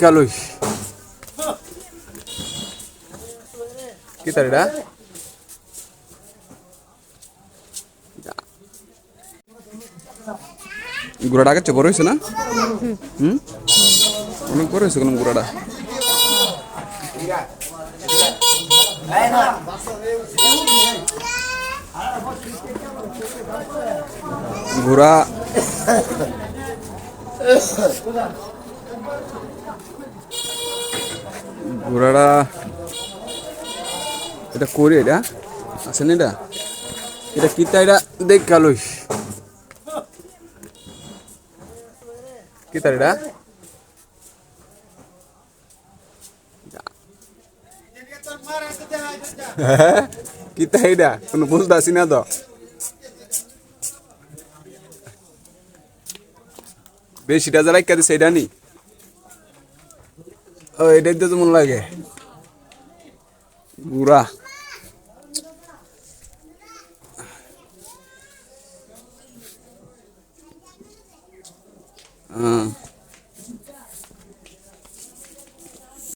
দেখালই কি তার এটা গুড়াটা কাছে বড় হয়েছে না অনেক বড় হয়েছে কোন গুড়াটা ঘোড়া ঘোড়াটা এটা করে এটা আছে না এটা কিতা এটা দেখালই কি তার এটা কিতা এটা কোনো বুঝতে আসি না তো বেশিটা যারা ইত্যাদি সেটা নি ও এটাই তো মন লাগে গুড়া হ্যাঁ